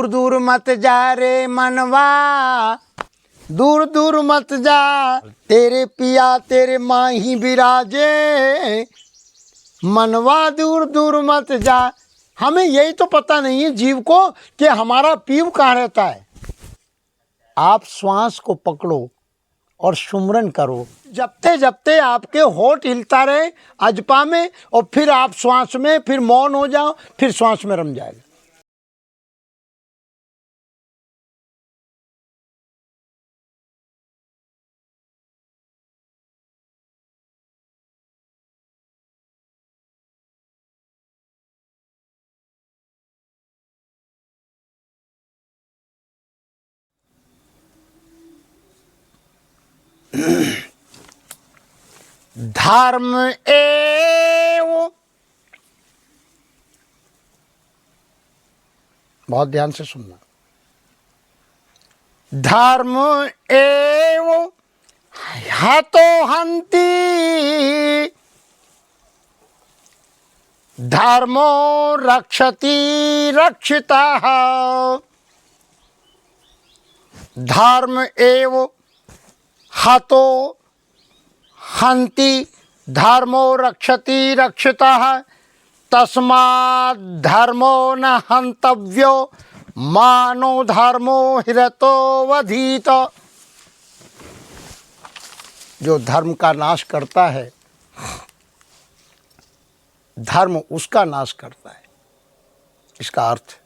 दूर दूर मत जा रे मनवा, दूर दूर मत जा, तेरे पिया तेरे माही विराजे, मनवा दूर दूर मत जा। हमें यही तो पता नहीं है जीव को कि हमारा पीव कहाँ रहता है। आप श्वास को पकड़ो और सुमरन करो, जपते जपते आपके होठ हिलता रहे अजपा में, और फिर आप श्वास में, फिर मौन हो जाओ, फिर श्वास में रम जाएगा। धर्म एव, बहुत ध्यान से सुनना, धर्म एव हतो हन्ति, धर्मो रक्षति रक्षितः, धर्म एव हतो हन्ति, धर्मो रक्षति रक्षितः, तस्मात् धर्मो न हन्तव्यो, मानो धर्मो हिरतो वधीत। जो धर्म का नाश करता है, धर्म उसका नाश करता है। इसका अर्थ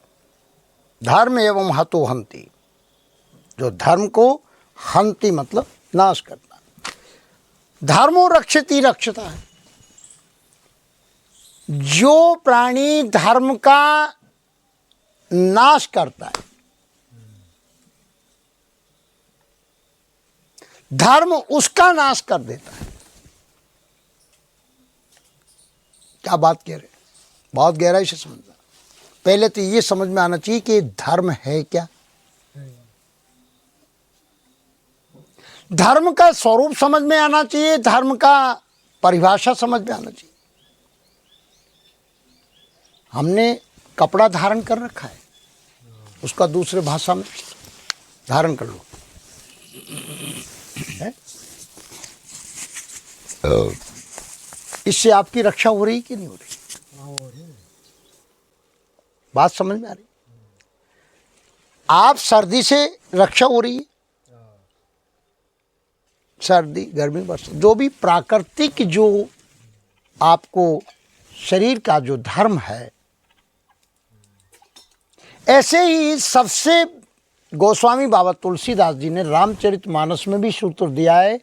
धर्म एवं हतो हन्ति, जो धर्म को हन्ति मतलब नाश करता, धर्मो रक्षति रक्षता है। जो प्राणी धर्म का नाश करता है, धर्म उसका नाश कर देता है। क्या बात कह रहे, बहुत गहराई से समझना। पहले तो ये समझ में आना चाहिए कि धर्म है क्या। धर्म का स्वरूप समझ में आना चाहिए, धर्म का परिभाषा समझ में आना चाहिए। हमने कपड़ा धारण कर रखा है, उसका दूसरे भाषा में धारण कर लो है? इससे आपकी रक्षा हो रही कि नहीं हो रही? बात समझ में आ रही? आप सर्दी से रक्षा हो रही है, सर्दी गर्मी बरसात, जो भी प्राकृतिक जो आपको शरीर का जो धर्म है, ऐसे ही सबसे गोस्वामी बाबा तुलसीदास जी ने रामचरितमानस में भी सूत्र दिया है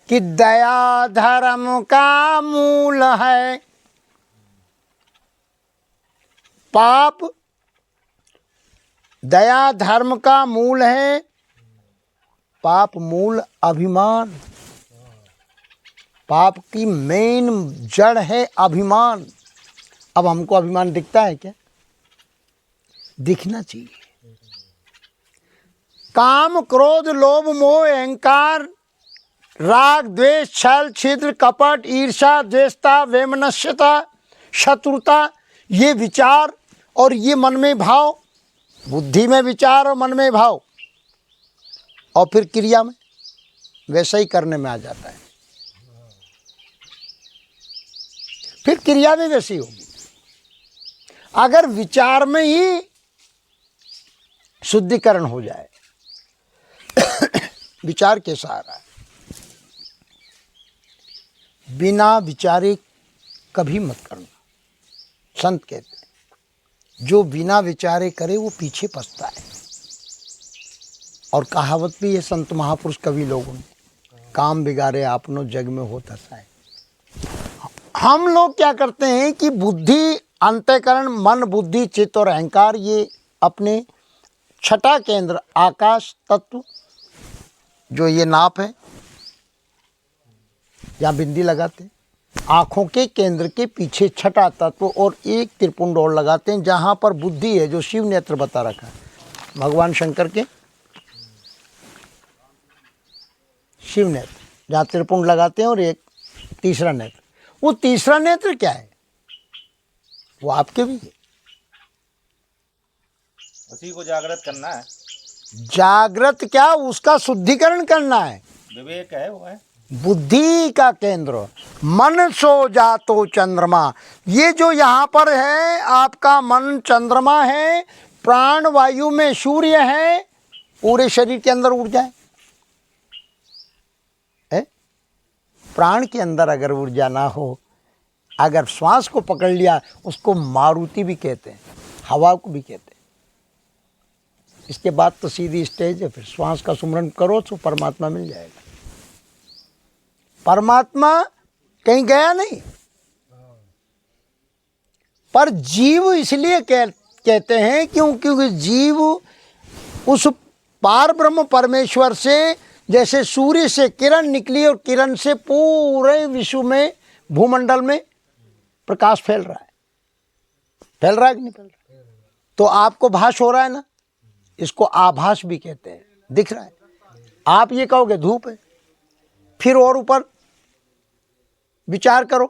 कि दया धर्म का मूल है, पाप दया धर्म का मूल है, पाप मूल अभिमान। पाप की मेन जड़ है अभिमान। अब हमको अभिमान दिखता है क्या? दिखना चाहिए। काम क्रोध लोभ मोह अहंकार राग द्वेष छल छिद्र कपट ईर्ष्या द्वेषता वैमनस्यता शत्रुता, ये विचार और ये मन में भाव, बुद्धि में विचार और मन में भाव, और फिर क्रिया में वैसा ही करने में आ जाता है। फिर क्रिया भी वैसी होगी। अगर विचार में ही शुद्धिकरण हो जाए विचार के सहारा, बिना विचारे कभी मत करना। संत कहते हैं जो बिना विचारे करे वो पीछे पछता है। और कहावत भी है संत महापुरुष कवि लोगों ने, काम बिगाड़े आपनो जग में होता है। हम लोग क्या करते हैं कि बुद्धि अंतःकरण मन बुद्धि चित्त और अहंकार, ये अपने छठा केंद्र आकाश तत्व जो ये नाप है या बिंदी लगाते हैं, आँखों के केंद्र के पीछे छठा तत्व और एक त्रिपुंड और लगाते हैं जहाँ पर बुद्धि है, जो शिव नेत्र बता रखा है भगवान शंकर के शिव नेत्र, जहाँ त्रिपुंड लगाते हैं, और एक तीसरा नेत्र। वो तीसरा नेत्र क्या है? वो आपके भी है, उसी को जागृत करना है। जागृत क्या, उसका शुद्धिकरण करना है। विवेक है वो है। बुद्धि का केंद्र, मन सो जातो चंद्रमा। ये जो यहाँ पर है आपका मन चंद्रमा है, प्राण वायु में सूर्य है, पूरे शरीर के अंदर ऊर्जा है। प्राण के अंदर अगर ऊर्जा ना हो, अगर श्वास को पकड़ लिया, उसको मारुति भी कहते हैं, हवा को भी कहते हैं। इसके बाद तो सीधी स्टेज है, फिर श्वास का सुमरन करो तो परमात्मा मिल जाएगा। परमात्मा कहीं गया नहीं, पर जीव इसलिए कहते हैं क्योंकि जीव उस पार ब्रह्म परमेश्वर से, जैसे सूर्य से किरण निकली और किरण से पूरे विश्व में, भूमंडल में प्रकाश फैल रहा है। फैल रहा है कि नहीं फैल रहा है? तो आपको भास हो रहा है ना, इसको आभास भी कहते हैं। दिख रहा है, आप ये कहोगे धूप है, फिर और ऊपर विचार करो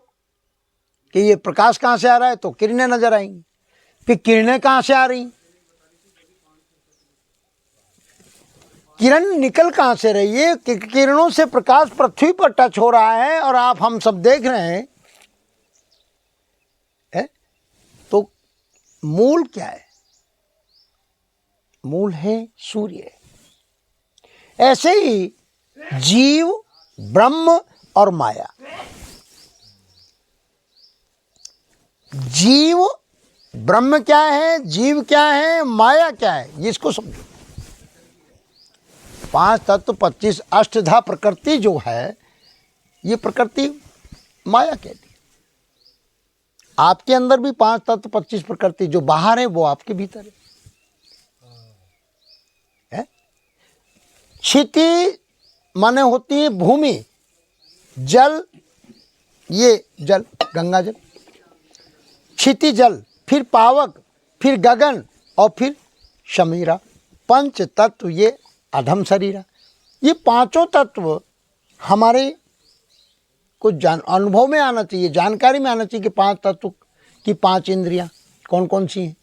कि ये प्रकाश कहाँ से आ रहा है, तो किरणें नजर आएंगी। फिर किरणें कहाँ से आ रही, किरण निकल कहाँ से रही है, किरणों से प्रकाश पृथ्वी पर टच हो रहा है और आप हम सब देख रहे हैं। तो मूल क्या है, मूल है सूर्य। ऐसे ही जीव, ब्रह्म और माया। जीव, ब्रह्म क्या है, जीव क्या है, माया क्या है, इसको समझो। 5 तत्व 25 अष्टधा प्रकृति जो है, ये प्रकृति माया कहती है। आपके अंदर भी 5 तत्व 25 प्रकृति, जो बाहर है वो आपके भीतर है। क्षिति माने होती है भूमि, जल, ये जल गंगा जल, क्षिति जल, फिर पावक, फिर गगन और फिर समीरा। 5 तत्व ये अधम शरीर। ये 5 तत्व हमारे को अनुभव में आना चाहिए, जानकारी में आना चाहिए कि 5 तत्व की 5 इंद्रियां कौन कौन सी हैं।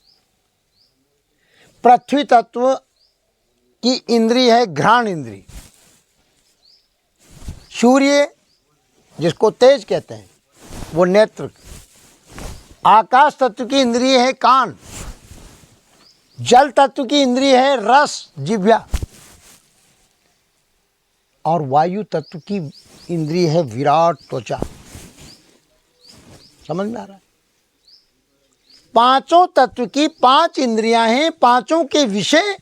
पृथ्वी तत्व की इंद्रिय है घ्राण इंद्रिय। सूर्य जिसको तेज कहते हैं वो नेत्र। आकाश तत्व की इंद्रिय है कान। जल तत्व की इंद्रिय है रस, जिह्वा। और वायु तत्व की इंद्रिय है विराट, त्वचा। समझ में आ रहा है? 5 तत्व की 5 इंद्रियां हैं, 5 के विषय।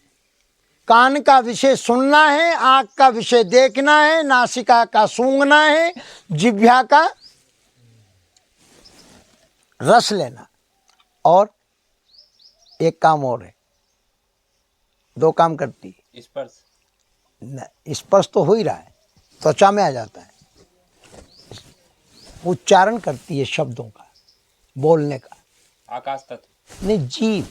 कान का विषय सुनना है, आँख का विषय देखना है, नासिका का सूंघना है, जिह्वा का रस लेना, और एक काम और है, 2 काम करती है। स्पर्श। स्पर्श तो हो ही रहा है, त्वचा में आ जाता है। उच्चारण करती है शब्दों का, बोलने का। आकाश तत्व नहीं, जीव।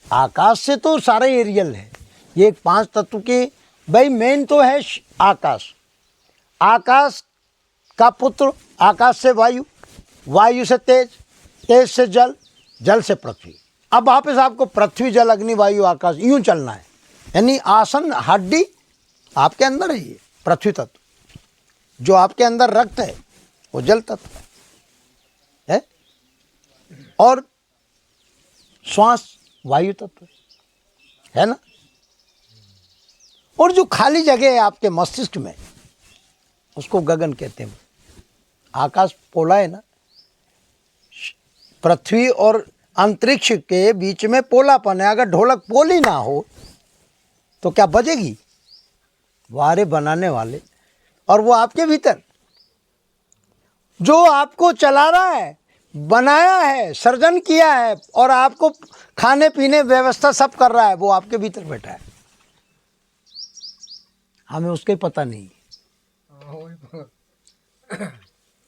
आकाश से तो सारे एरियल है। ये 5 तत्व के भाई मेन तो है आकाश। आकाश का पुत्र, आकाश से वायु, वायु से तेज, तेज से जल, जल से पृथ्वी। अब वापस आपको पृथ्वी, जल, अग्नि, वायु, आकाश यूं चलना है। यानी आसन, हड्डी आपके अंदर है। ये पृथ्वी तत्व। जो आपके अंदर रक्त है वो जल तत्व है, और श्वास वायु तत्व है ना। और जो खाली जगह है आपके मस्तिष्क में, उसको गगन कहते हैं। आकाश पोला है ना, पृथ्वी और अंतरिक्ष के बीच में पोलापन है। अगर ढोलक पोली ना हो तो क्या बजेगी? वारे बनाने वाले, और वो आपके भीतर जो आपको चला रहा है, बनाया है, सर्जन किया है, और आपको खाने पीने व्यवस्था सब कर रहा है, वो आपके भीतर बैठा है। हमें उसके पता नहीं।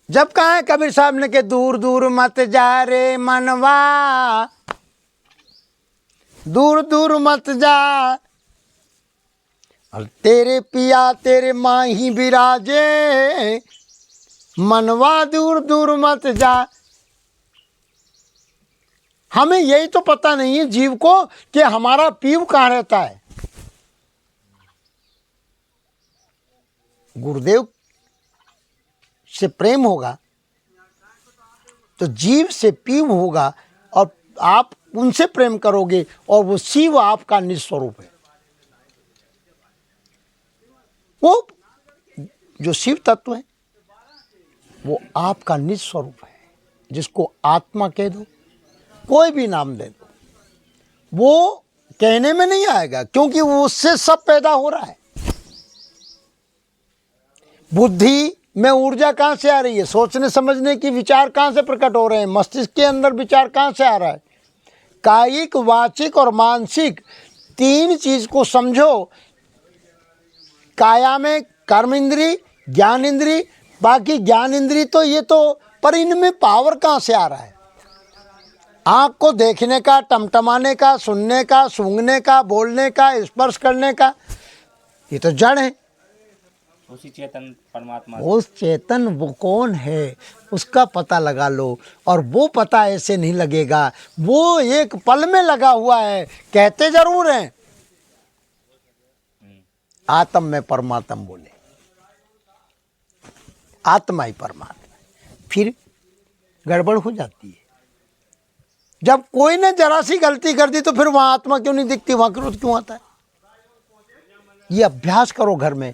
जब कहा है कबीर साहब ने कि दूर दूर मत जा रे मनवा, दूर दूर मत जा, और तेरे पिया तेरे माही बिराजे, मनवा दूर दूर मत जा। हमें यही तो पता नहीं है जीव को कि हमारा पीव कहाँ रहता है। गुरुदेव से प्रेम होगा तो जीव से पीव होगा और आप उनसे प्रेम करोगे और वो शिव आपका निज स्वरूप है। वो जो शिव तत्व है वो आपका निज स्वरूप है, जिसको आत्मा कह दो, कोई भी नाम दे दो, वो कहने में नहीं आएगा क्योंकि वो उससे सब पैदा हो रहा है। बुद्धि में ऊर्जा कहाँ से आ रही है? सोचने समझने की विचार कहाँ से प्रकट हो रहे हैं? मस्तिष्क के अंदर विचार कहाँ से आ रहा है? कायिक, वाचिक और मानसिक तीन चीज को समझो। काया में कर्म इंद्री, ज्ञान इंद्री, बाकी ज्ञान इंद्री तो ये तो, पर इनमें पावर कहाँ से आ रहा है? आँख को देखने का, टमटमाने का, सुनने का, सूंघने का, बोलने का, स्पर्श करने का, ये तो जड़ है। उसी चेतन परमात्मा उस चेतन वो कौन है उसका पता लगा लो, और वो पता ऐसे नहीं लगेगा, वो एक पल में लगा हुआ है। कहते जरूर हैं आत्म में परमात्म बोले, आत्मा ही परमात्मा, फिर गड़बड़ हो जाती है। जब कोई ने जरा सी गलती कर दी तो फिर वहां आत्मा क्यों नहीं दिखती, वहां क्रोध क्यों आता है? ये अभ्यास करो घर में।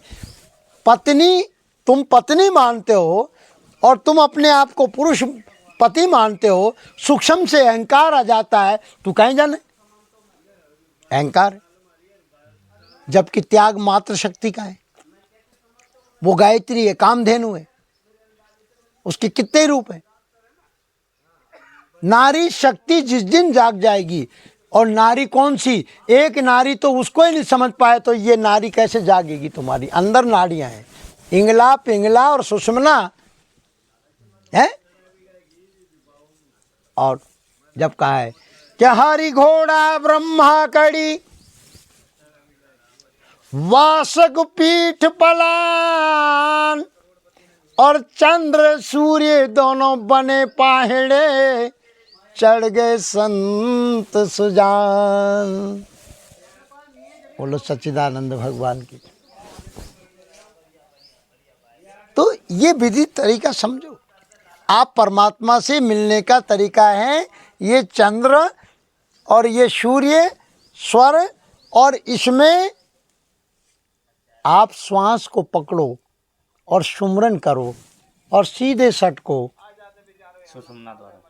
पत्नी, तुम पत्नी मानते हो और तुम अपने आप को पुरुष पति मानते हो, सूक्ष्म से अहंकार आ जाता है, तू कहीं जाने अहंकार, जबकि त्याग मात्र शक्ति का है। वो गायत्री है, कामधेनु है, उसके कितने रूप है। नारी शक्ति जिस दिन जाग जाएगी, और नारी कौन सी? एक नारी तो उसको ही नहीं समझ पाए तो ये नारी कैसे जागेगी? तुम्हारी अंदर नाड़ियां हैं, इंगला, पिंगला और सुषमना है। और जब कहा है कि हरि घोड़ा ब्रह्मा कड़ी वासक पीठ पलान, और चंद्र सूर्य दोनों बने पाहड़े, चढ़ गए संत सुजान। बोलो सच्चिदानंद भगवान की। तो ये विधि तरीका समझो, आप परमात्मा से मिलने का तरीका है ये चंद्र और ये सूर्य, स्वर, और इसमें आप श्वास को पकड़ो और सुमरन करो और सीधे सटको, सुषुम्ना द्वारा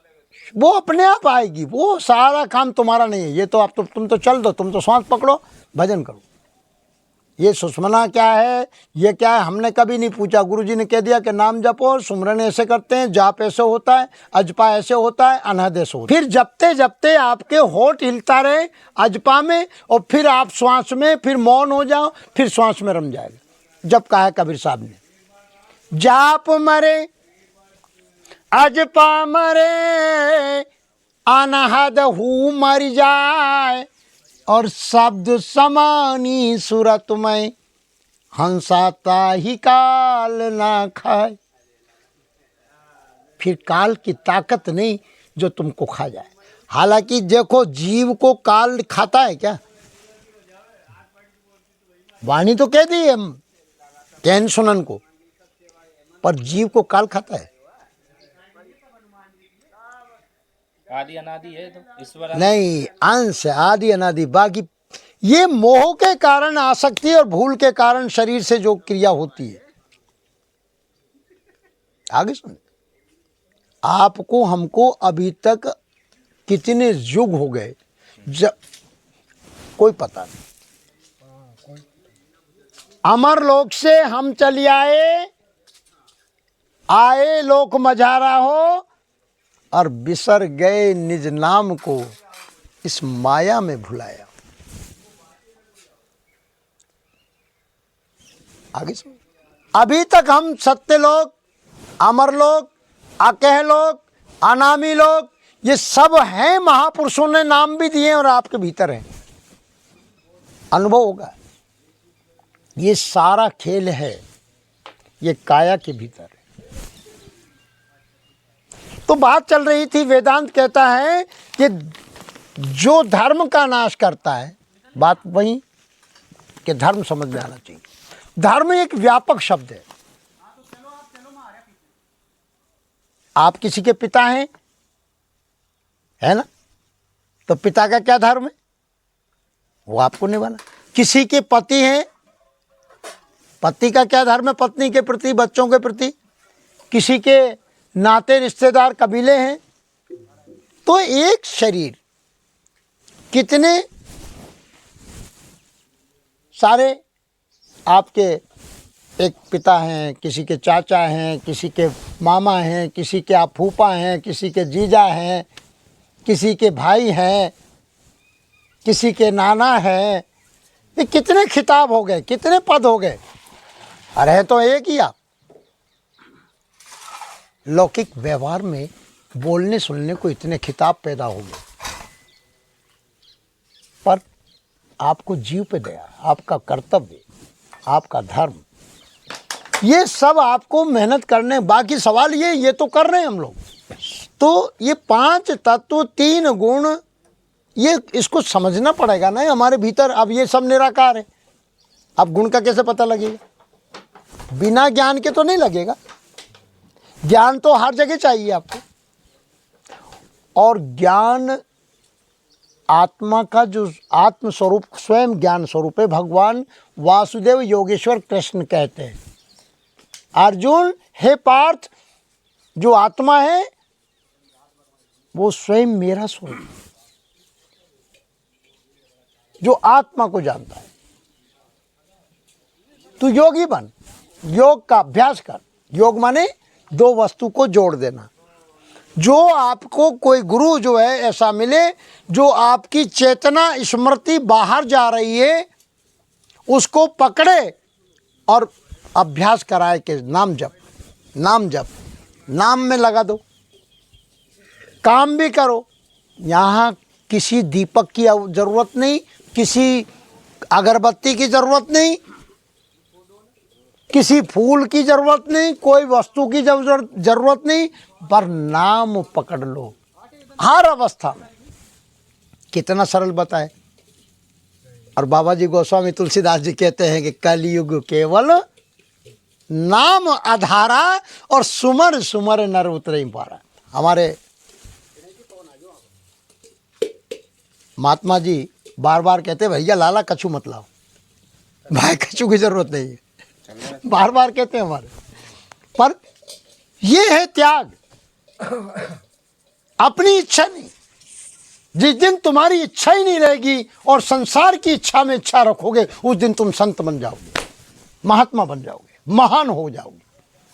वो अपने आप आएगी। वो सारा काम तुम्हारा नहीं है। ये तो आप तो, तुम तो चल दो, तुम तो श्वास पकड़ो, भजन करो। ये सुषमना क्या है, ये क्या है, हमने कभी नहीं पूछा। गुरुजी ने कह दिया कि नाम जपो और सुमरन ऐसे करते हैं, जाप ऐसे होता है, अजपा ऐसे होता है, अनहद ऐसे होता है। फिर जपते जपते आपके होठ हिलता रहे अजपा में, और फिर आप श्वास में, फिर मौन हो जाओ, फिर श्वास में रम जाएगा। जब कहा है कबीर साहब ने, जाप मरे अजपा मरे, अनहद हु मर जाए, और शब्द समानी सूरत में हंसाता ही काल ना खाए। फिर काल की ताकत नहीं जो तुमको खा जाए। हालांकि देखो, जीव को काल खाता है क्या? वाणी तो कह दी है कहन सुनन को, पर जीव को काल खाता है? आदि अनादि है तो ईश्वर नहीं, अंश आदि अनादि। बाकी ये मोह के कारण, आसक्ति और भूल के कारण शरीर से जो क्रिया होती है। आगे सुन, आपको हमको अभी तक कितने युग हो गए कोई पता नहीं। अमरलोक से हम चले आए लोक मझारा हो, और बिसर गए निज नाम को इस माया में भुलाया। आगे सुन, अभी तक हम सत्य लोक, अमर लोक, अकह लोक, अनामी लोक, ये सब हैं। महापुरुषों ने नाम भी दिए और आपके भीतर हैं, अनुभव होगा। ये सारा खेल है, ये काया के भीतर है। तो बात चल रही थी, वेदांत कहता है कि जो धर्म का नाश करता है, बात वही कि धर्म समझ में आना चाहिए। धर्म एक व्यापक शब्द है। आप किसी के पिता हैं, है ना, तो पिता का क्या धर्म है, वो आपको निभाना। किसी के पति हैं, पति का क्या धर्म है पत्नी के प्रति, बच्चों के प्रति। किसी के नाते रिश्तेदार कबीले हैं। तो एक शरीर कितने सारे आपके, एक पिता हैं, किसी के चाचा हैं, किसी के मामा हैं, किसी के आप फूफा हैं, किसी के जीजा हैं, किसी के भाई हैं, किसी के नाना हैं। ये कितने खिताब हो गए, कितने पद हो गए। अरे तो एक ही आप। लौकिक व्यवहार में बोलने सुनने को इतने खिताब पैदा हो गए, पर आपको जीव पे दया, आपका कर्तव्य, आपका धर्म, ये सब आपको मेहनत करने। बाकी सवाल ये तो कर रहे हैं हम लोग। तो ये 5 तत्व 3 गुण, ये इसको समझना पड़ेगा ना हमारे भीतर। अब ये सब निराकार है, अब गुण का कैसे पता लगेगा? बिना ज्ञान के तो नहीं लगेगा। ज्ञान तो हर जगह चाहिए आपको। और ज्ञान आत्मा का जो आत्म स्वरूप स्वयं ज्ञान स्वरूप है। भगवान वासुदेव योगेश्वर कृष्ण कहते हैं, अर्जुन हे पार्थ, जो आत्मा है वो स्वयं मेरा स्वरूप है। जो आत्मा को जानता है, तू योगी बन, योग का अभ्यास कर। योग माने 2 वस्तु को जोड़ देना। जो आपको कोई गुरु जो है ऐसा मिले जो आपकी चेतना स्मृति बाहर जा रही है, उसको पकड़े और अभ्यास कराए कि नाम जप, नाम जप, नाम में लगा दो, काम भी करो। यहाँ किसी दीपक की ज़रूरत नहीं, किसी अगरबत्ती की ज़रूरत नहीं, किसी फूल की ज़रूरत नहीं, कोई वस्तु की ज़रूरत नहीं, पर नाम पकड़ लो हर अवस्था में। कितना सरल बताए। और बाबा जी गोस्वामी तुलसीदास जी कहते हैं कि कलयुग केवल नाम आधारा और सुमर सुमर नर उतरे पारा। हमारे महात्मा जी बार बार कहते भैया लाला कछु मत लाओ, भाई कछु की जरूरत नहीं है, बार बार कहते हैं हमारे। पर ये है त्याग, अपनी इच्छा नहीं। जिस दिन तुम्हारी इच्छा ही नहीं रहेगी और संसार की इच्छा में इच्छा रखोगे, उस दिन तुम संत बन जाओगे, महात्मा बन जाओगे, महान हो जाओगे।